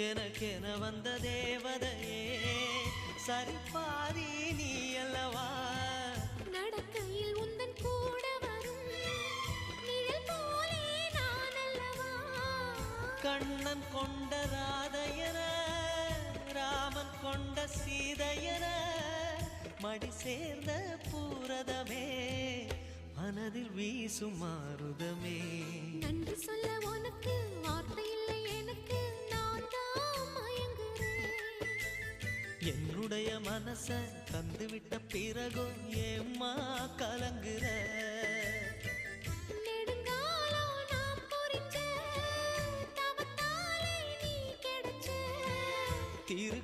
எனக்கென வந்த தேவதையே சரிபாதி நீ அல்லவா நடக்கையில் உந்தன் கூட வரும் நிழல் போலே நான் அல்லவா கண்ணன் கொண்ட ராதையர ராமன் கொண்ட சீதையர மடி சேர்ந்த பூரதமே மனதில் வீசும் மாருதமே நன்றி சொல்ல உனக்கு வார்த்தை இல்லை எனக்கு நான் தான் மயங்குறேன் என்னுடைய மனச தந்துவிட்ட பிறகும் ஏம்மா கலங்குற நெடுங்காலம் நாம் பொறிச்ச தவத்தாலே நீ கிடைச்ச திரு